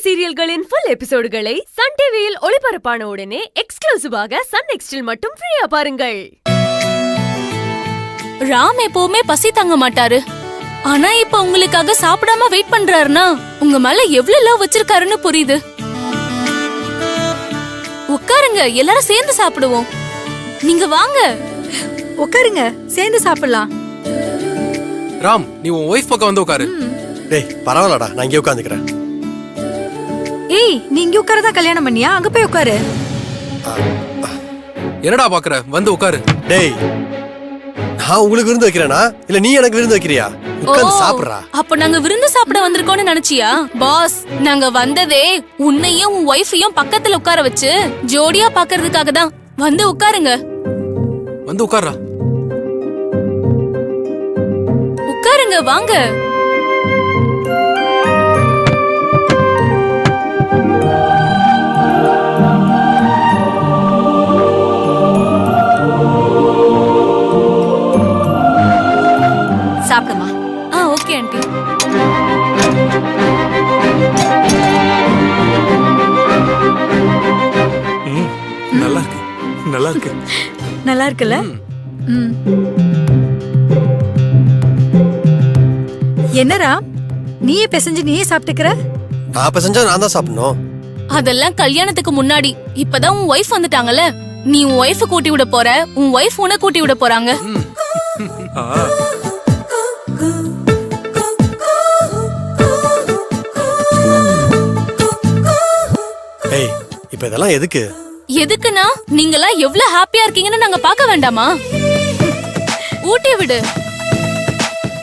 சீரியல்களின் full எபிசோடுகளை Sun டிவியில் ஒளிபரப்பான உடனே எக்ஸ்க்ளூசிவாக சன் நெக்ஸ்டில் மட்டும் ஃப்ரீயா பாருங்கள். ராம் எப்பவுமே பசி தாங்க மாட்டாரு. ஆனா இப்ப உங்களுக்காக சாப்பிடாம வெயிட் பண்றாருன்னா உங்க மேல எவ்வளவு லவ் வச்சிருக்காருன்னு புரியுது. உட்காருங்க, எல்லாரும் சேர்ந்து சாப்பிடுவோம். நீங்க வாங்க. உட்காருங்க, சேர்ந்து சாப்பிடலாம். ராம், நீ உன் ஒய்ஃப் பக்கம் வந்து உட்காரு. டேய் பரவாயில்லடா, நான் இங்கே உட்காந்துக்கிறேன். ஏய், நீ இங்க உட்காரதா கல்யாணம் பண்ணியா? அங்க போய் உட்காரு. என்னடா பாக்குற, வந்து உட்காரு. டேய், நான் உங்களுக்கு விருந்து வைக்கிறேனா இல்ல நீ எனக்கு விருந்து வைக்கிறியா? உட்கார்ந்து சாப்பிடுறா. அப்ப நாங்க விருந்து சாப்பிட வந்திருக்கோம்னு நினைச்சியா? பாஸ், நாங்க வந்ததே உன்னையும் உன் ஒய்ஃபையும் பக்கத்துல உட்கார வச்சு ஜோடியா பாக்குறதுக்காக தான். வந்து உட்காருங்க. வந்து உட்கார்றா. உட்காருங்க, வாங்க. சாப்பிடுமா? Okay aunty. நல்லா இருக்கு, நல்லா இருக்கு. நல்லா இருக்குல்ல? என்னடா நீயே பிசைஞ்சு நீயே சாப்பிட்டுக்கிற? நான் பிசைஞ்சா நான் தான் சாப்பிடணும். அதெல்லாம் கல்யாணத்துக்கு முன்னாடி. இப்பதான் உன் ஒய்ஃப் வந்துட்டாங்கல்ல, நீ உன் ஒய்ஃப் கூட்டி விட போற, உன் ஒய்ஃப் உன்னை கூட்டி விட போறாங்க. ஏய், இப்ப இதெல்லாம் எதுக்கு? எதுக்குன்னா நீங்களா எவ்வளவு ஹாப்பியா இருக்கீங்கன்னு நாங்க பார்க்க வேண்டாமா? ஊட்டி விடு.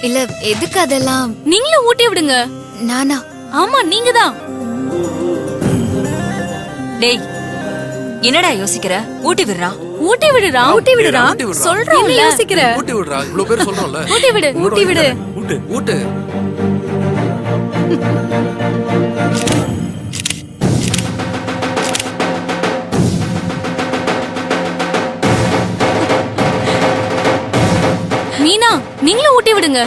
இல்ல, எதுக்கு அதெல்லாம்? நீங்களும் ஊட்டி விடுங்க. நானா? ஆமா, நீங்க தான். டேய், என்னடா யோசிக்கிற? ஊட்டி விடுறா. ஊட்டி விடுறா. ஊட்டி விடுறா. சொல்றோம், என்ன யோசிக்கிற? ஊட்டி விடுறா. இவ்வளவு பேர் சொல்றோம்ல. ஊட்டி விடு. ஊட்டி விடு. ஊட்டு ஊட்டு. மீனா, நீங்களும் ஊட்டி விடுங்க.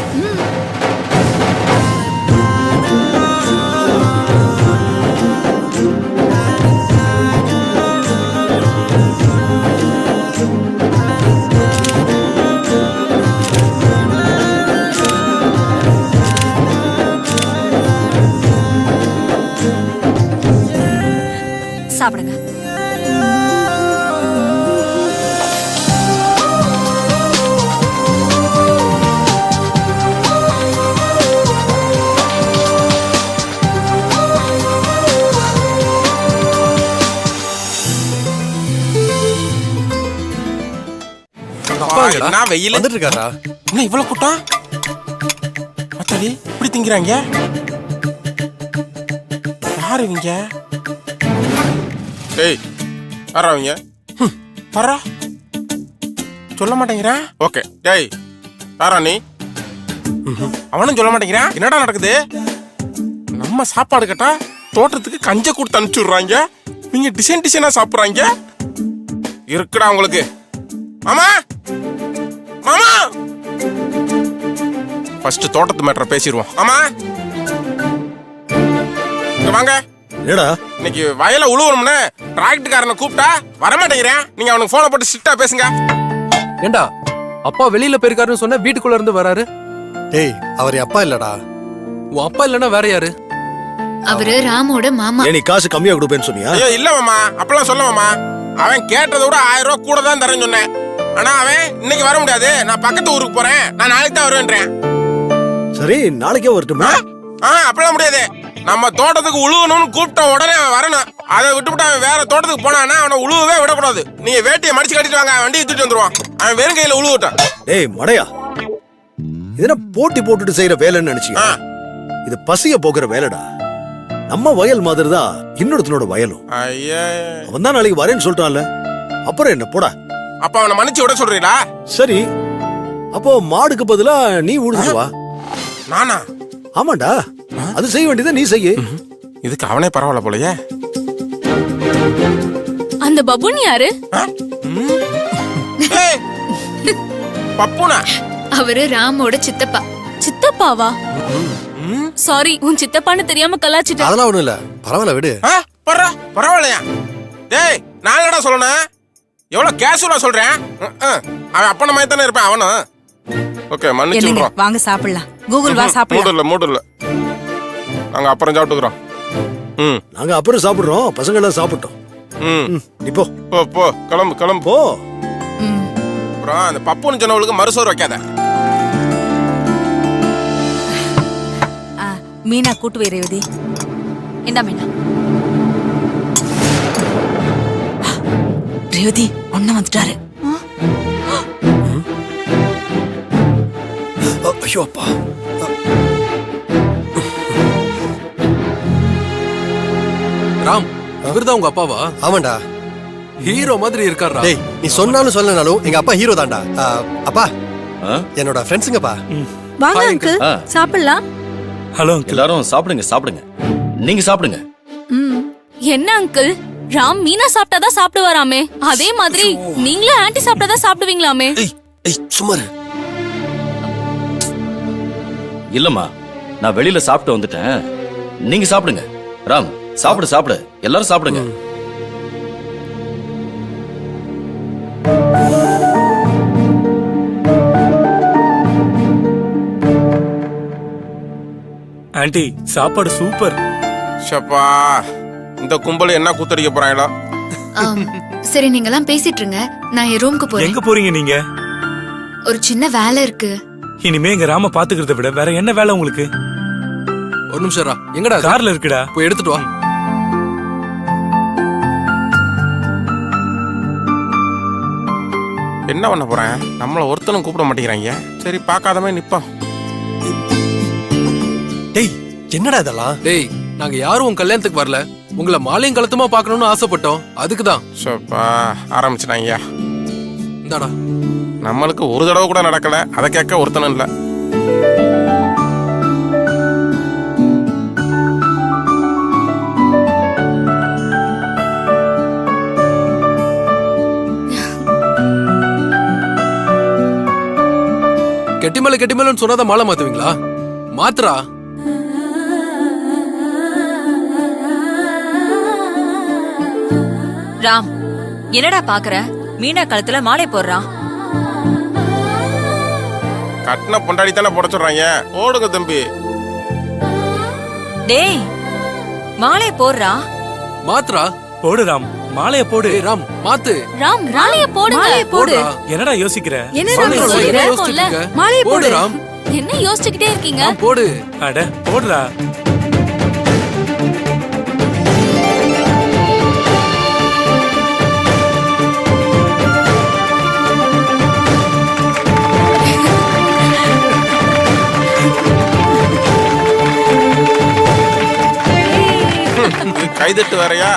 சாப்பிடுங்க. நான் வெயில வந்துட்டு இருக்காரா? என்ன இவ்வளவு கூட்டம்? அத்தாடி, இப்படி திங்கிறாங்க. யாரு இவங்க? ஏய், யாரா இவங்க? யாரா? சொல்ல மாட்டேங்கிறான். ஓகே, டேய் யாரா நீ? அவனும் சொல்ல மாட்டேங்கிறான். என்னடா நடக்குது? நம்ம சாப்பாடு கேட்டா தோட்டத்துக்கு கஞ்ச கொடுத்து அனுப்பிச்சுடுறாங்க. நீங்க டிசைன் டிசைனா சாப்பிடுறாங்க. இருக்குடா உங்களுக்கு. மாமா, மாமா, ஃபர்ஸ்ட் தோட்டத்து மேட்டரை பேசிடுவோம். ஆமா, இங்க வாங்க. ஏடா, இன்னைக்கு வயல உழுவணும்னு டிராக்டர்காரனை கூப்பிட்டா வரமாட்டேங்கிறேன். நீங்க அவனுக்கு போனை போட்டு ஸ்ட்ரிக்டா பேசுங்க. ஏண்டா, அப்பா வெளியில போயிருக்காருன்னு சொன்ன வீட்டுக்குள்ள இருந்து வராரு. டேய், அவர் அப்பா இல்லடா. உன் அப்பா இல்லன்னா வேற யாரு? அவரு ராமோட மாமா. நீ காசு கம்மியா கொடுப்பேன்னு சொன்னியா? ஐயோ இல்ல மாமா, அப்பெல்லாம் சொல்ல மாமா. அவன் கேட்டதை விட 1000 ரூபாய் கூட தான் தரேன்னு சொன்னேன். ஆனா அவன் இன்னைக்கு வர முடியாது, நான் பக்கத்து ஊருக்கு போறேன், நான் நாளைக்கு தான் வருவேன்றேன். சரி, நாளைக்கே வரட்டுமா? அப்பெல்லாம் முடியாது. நம்ம தோட்டத்துக்கு உழுவணும்னு கூப்பிட்ட உடனே அவன் வரணும். அதை விட்டுவிட்டு அவன் வேற தோட்டத்துக்கு போனான்னா அவனை உழுவவே விடக்கூடாது. நீங்க வேட்டியை மடிச்சு கட்டிட்டு வாங்க, வண்டியை தூக்கிட்டு வந்துருவான். அவன் வெறும் கையில உழுவட்டான். ஏய் மடையா, இதென்ன போட்டி போட்டுட்டு செய்யற வேலைன்னு நினைச்சியா? இது பசிய போக்குற வேலைடா. நம்ம வயல் மாதிரி தான் இன்னொருத்தனோட வயலும். அவன் தான் நாளைக்கு வரேன்னு சொல்லிட்டான்ல, அப்புறம் என்ன போடா. அப்ப அவனை மன்னிச்சு விட சொல்றீங்களா? சரி, அப்போ மாடுக்கு பதிலா நீ உழுதுட்டு வா. நானா? ஆமாண்டா, அது செய்ய வேண்டியதை நீ செய்ய. இதுக்கு அவனே பரவாயில்ல போலயே. அந்த பபுன் யாரு? பப்புனா? அவரு ராமோட சித்தப்பா. சித்தப்பாவா? சாரி உன் சித்தப்பான்னு தெரியாம கலாச்சிட்டேன். அதெல்லாம் ஒண்ணும் இல்ல, பரவாயில்ல விடு. பரவாயில்லையா? டேய் நான் என்னடா சொல்லணும், எவ்வளவு கேஷுவலா சொல்றேன். அவன் அப்பன மாதிரி தானே இருப்பேன் அவனும். ஓகே மன்னிச்சு என்னங்க விடுறோம். வாங்க சாப்பிடலாம். கூகுள் வா சாப்பிடலாம். மூடு இல்ல நாங்க அப்புறம் சாப்பிட்டுக்கிறோம். நாங்க அப்புறம் சாப்பிடுறோம், பசங்க எல்லாம் சாப்பிட்டோம். நீ போ போ போ கிளம்பு போ. அப்புறம் அந்த பப்புன்னு சொன்னவளுக்கு மறுசோறு வைக்காத. மீனா கூட்டு வை ரேவதி. என்ன மீனா? ரேவதி ஒண்ணு வந்துட்டாரு. ஐயோ அப்பா. ராம், இவர்தான் உங்க அப்பாவா? ஆமாண்டா. ஹீரோ மாதிரி இருக்காரா? டேய் நீ சொன்னாலும் சொல்லனாலும் எங்க அப்பா ஹீரோ தான்டா. அப்பா என்னோட ஃப்ரெண்ட்ஸுங்கப்பா. வாங்க Hi, அங்கிள் சாப்பிடலாம். ஹலோ எல்லாரும் சாப்பிடுங்க சாப்பிடுங்க. நீங்க சாப்பிடுங்க. என்ன அங்கிள், ராம் மீனா சாப்பிட்டாதான் சாப்பிடுவாராமே, அதே மாதிரி நீங்களும் ஆன்ட்டி சாப்பிட்டாதான் சாப்பிடுவீங்களாமே. சும்மா இல்லம்மா, நான் வெளியில சாப்பிட்டு வந்துட்டேன். நீங்க சாப்பிடுங்க. ராம் சாப்பிடு சாப்பிடு, எல்லாரும் சாப்பிடுங்க. ஆண்டி சாப்பாடு சூப்பர். ஷப்பா இந்த கும்பல் என்ன கூத்தடிக்க போறாங்களோ. சரி நீங்க எல்லாம் பேசிட்டு இருங்க, நான் என் ரூமுக்கு போறேன். எங்க போறீங்க நீங்க? ஒரு சின்ன வேலை இருக்கு. இனிமே எங்க ராம பாத்துக்கிறத விட வேற என்ன வேலை உங்களுக்கு? ஒரு நிமிஷம் ரா, எங்கடா அது? கார்ல இருக்குடா, போய் எடுத்துட்டு வா. என்ன பண்ண போறேன், நம்மள ஒருத்தனும் கூப்பிட மாட்டேங்கிறாங்க. சரி பார்க்காதமே நிப்பான். டேய் என்னடா இதெல்லாம்? டேய் நாங்க யாரும் உன் கல்யாணத்துக்கு வரல, உங்களை மாலையும் கழுத்துமா பார்க்கணும்னு ஆசைப்பட்டோம், அதுக்குதான். ஷப்பா ஆரம்பிச்சிட்டாங்க. இந்தாடா. நம்மளுக்கு ஒரு தடவை கூட நடக்கல, அதை கேட்க ஒருத்தனும் இல்ல. கெட்டிமேலன்னு சொன்னாதான் மாலை மாத்துவீங்களா? மாத்துறா. ராம் என்னடா பாக்குற? மீனா கழுத்துல மாலை போடுறான். கட்டின பொண்டாடி தானே போட சொல்றாங்க, ஓடுங்க தம்பி. டேய் மாலை போடுறா. மாத்துறா. போடு ராம், மாலைய போடு. டேய் ராம் மாத்து. ராம் மாலைய போடுங்க. மாலையை போடு. போடுறா. என்னடா யோசிக்கிற? என்ன மாலை ராம் போடு. சொல்ற? என்ன யோசிச்சுட்டு இருக்க? மாலையை போடு போடு. ராம். என்ன யோசிச்சுக்கிட்டே இருக்கீங்க? ராம், போடு. அட போடுடா. கைதட்டு வேறையா?